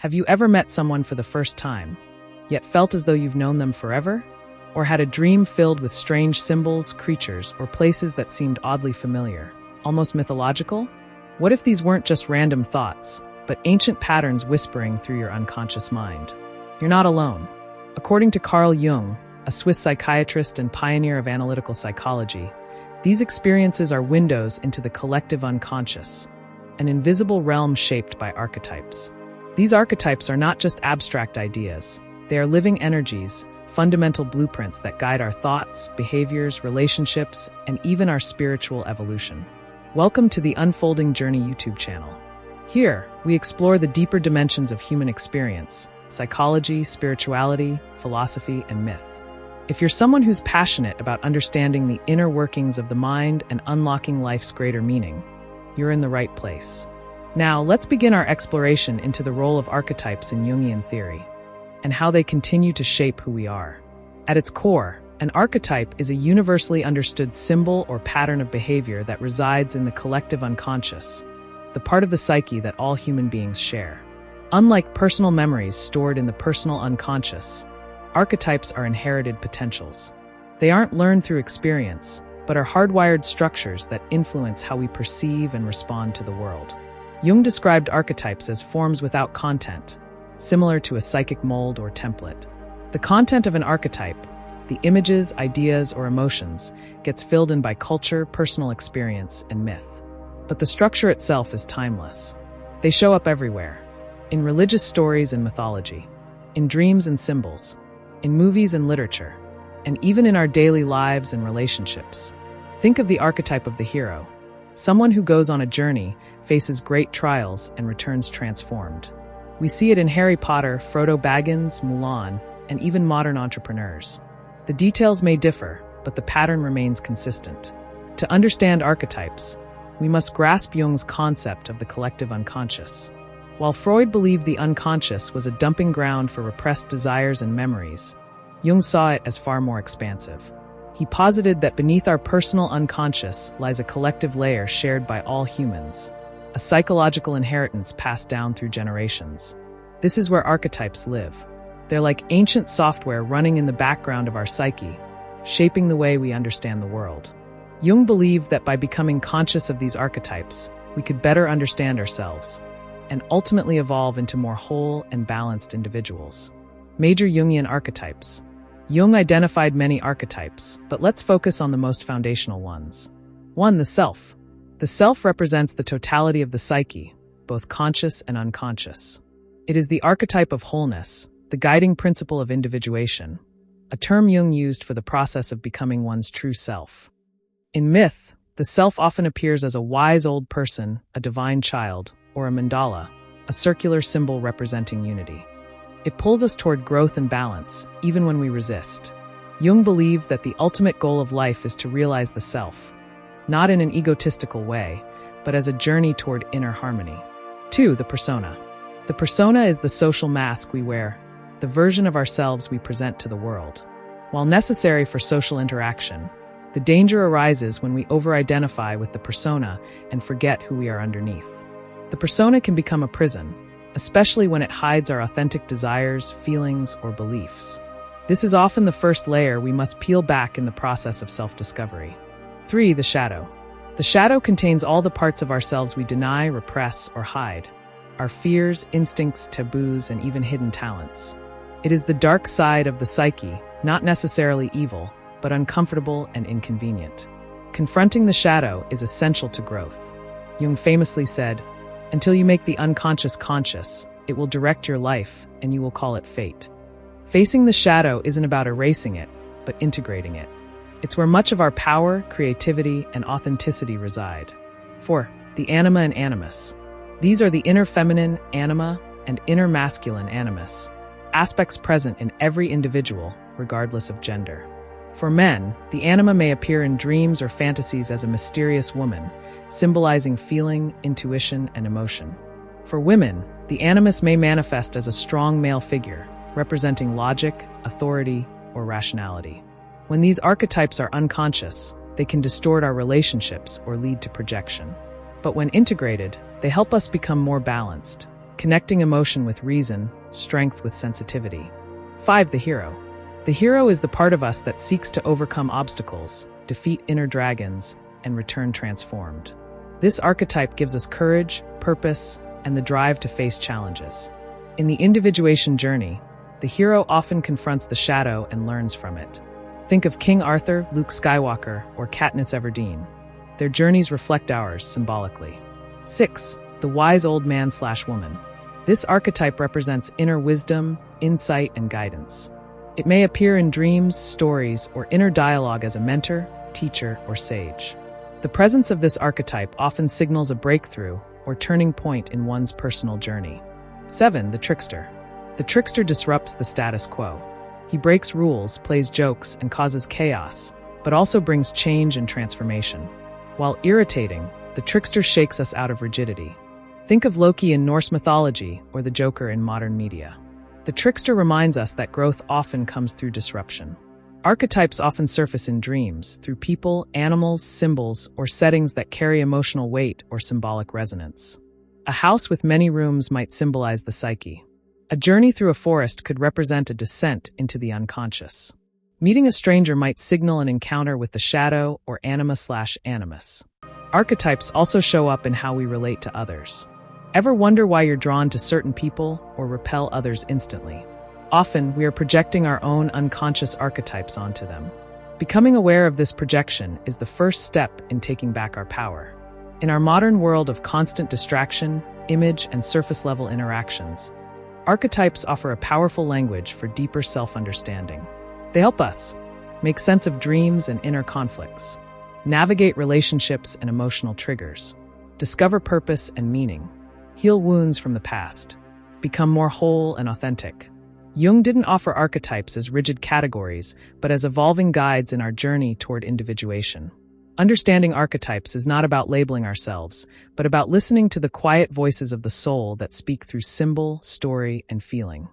Have you ever met someone for the first time, yet felt as though you've known them forever? Or had a dream filled with strange symbols, creatures, or places that seemed oddly familiar, almost mythological? What if these weren't just random thoughts, but ancient patterns whispering through your unconscious mind? You're not alone. According to Carl Jung, a Swiss psychiatrist and pioneer of analytical psychology, these experiences are windows into the collective unconscious, an invisible realm shaped by archetypes. These archetypes are not just abstract ideas. They are living energies, fundamental blueprints that guide our thoughts, behaviors, relationships, and even our spiritual evolution. Welcome to the Unfolding Journey YouTube channel. Here, we explore the deeper dimensions of human experience, psychology, spirituality, philosophy, and myth. If you're someone who's passionate about understanding the inner workings of the mind and unlocking life's greater meaning, you're in the right place. Now, let's begin our exploration into the role of archetypes in Jungian theory, and how they continue to shape who we are. At its core, an archetype is a universally understood symbol or pattern of behavior that resides in the collective unconscious, the part of the psyche that all human beings share. Unlike personal memories stored in the personal unconscious, archetypes are inherited potentials. They aren't learned through experience, but are hardwired structures that influence how we perceive and respond to the world. Jung described archetypes as forms without content, similar to a psychic mold or template. The content of an archetype, the images, ideas, or emotions, gets filled in by culture, personal experience, and myth. But the structure itself is timeless. They show up everywhere, in religious stories and mythology, in dreams and symbols, in movies and literature, and even in our daily lives and relationships. Think of the archetype of the hero, someone who goes on a journey, faces great trials, and returns transformed. We see it in Harry Potter, Frodo Baggins, Mulan, and even modern entrepreneurs. The details may differ, but the pattern remains consistent. To understand archetypes, we must grasp Jung's concept of the collective unconscious. While Freud believed the unconscious was a dumping ground for repressed desires and memories, Jung saw it as far more expansive. He posited that beneath our personal unconscious lies a collective layer shared by all humans, a psychological inheritance passed down through generations. This is where archetypes live. They're like ancient software running in the background of our psyche, shaping the way we understand the world. Jung believed that by becoming conscious of these archetypes, we could better understand ourselves and ultimately evolve into more whole and balanced individuals. Major Jungian archetypes. Jung identified many archetypes, but let's focus on the most foundational ones. 1. The self. The self represents the totality of the psyche, both conscious and unconscious. It is the archetype of wholeness, the guiding principle of individuation, a term Jung used for the process of becoming one's true self. In myth, the self often appears as a wise old person, a divine child, or a mandala, a circular symbol representing unity. It pulls us toward growth and balance, even when we resist. Jung believed that the ultimate goal of life is to realize the self, not in an egotistical way, but as a journey toward inner harmony. 2. The persona. The persona is the social mask we wear, the version of ourselves we present to the world. While necessary for social interaction, the danger arises when we over-identify with the persona and forget who we are underneath. The persona can become a prison, especially when it hides our authentic desires, feelings, or beliefs. This is often the first layer we must peel back in the process of self-discovery. 3. The shadow. The shadow contains all the parts of ourselves we deny, repress, or hide. Our fears, instincts, taboos, and even hidden talents. It is the dark side of the psyche, not necessarily evil, but uncomfortable and inconvenient. Confronting the shadow is essential to growth. Jung famously said, "Until you make the unconscious conscious, it will direct your life, and you will call it fate." Facing the shadow isn't about erasing it, but integrating it. It's where much of our power, creativity, and authenticity reside. 4. The Anima and Animus. These are the inner feminine, Anima, and inner masculine, Animus, aspects present in every individual, regardless of gender. For men, the Anima may appear in dreams or fantasies as a mysterious woman, symbolizing feeling, intuition, and emotion. For women, the Animus may manifest as a strong male figure, representing logic, authority, or rationality. When these archetypes are unconscious, they can distort our relationships or lead to projection. But when integrated, they help us become more balanced, connecting emotion with reason, strength with sensitivity. 5. The hero. The hero is the part of us that seeks to overcome obstacles, defeat inner dragons, and return transformed. This archetype gives us courage, purpose, and the drive to face challenges. In the individuation journey, the hero often confronts the shadow and learns from it. Think of King Arthur, Luke Skywalker, or Katniss Everdeen. Their journeys reflect ours symbolically. 6. The wise old man/woman. This archetype represents inner wisdom, insight, and guidance. It may appear in dreams, stories, or inner dialogue as a mentor, teacher, or sage. The presence of this archetype often signals a breakthrough or turning point in one's personal journey. 7. The trickster. The trickster disrupts the status quo. He breaks rules, plays jokes, and causes chaos, but also brings change and transformation. While irritating, the trickster shakes us out of rigidity. Think of Loki in Norse mythology or the Joker in modern media. The trickster reminds us that growth often comes through disruption. Archetypes often surface in dreams, through people, animals, symbols, or settings that carry emotional weight or symbolic resonance. A house with many rooms might symbolize the psyche. A journey through a forest could represent a descent into the unconscious. Meeting a stranger might signal an encounter with the shadow or Anima/Animus. Archetypes also show up in how we relate to others. Ever wonder why you're drawn to certain people or repel others instantly? Often, we are projecting our own unconscious archetypes onto them. Becoming aware of this projection is the first step in taking back our power. In our modern world of constant distraction, image, and surface-level interactions, archetypes offer a powerful language for deeper self-understanding. They help us make sense of dreams and inner conflicts, navigate relationships and emotional triggers, discover purpose and meaning, heal wounds from the past, become more whole and authentic. Jung didn't offer archetypes as rigid categories, but as evolving guides in our journey toward individuation. Understanding archetypes is not about labeling ourselves, but about listening to the quiet voices of the soul that speak through symbol, story, and feeling.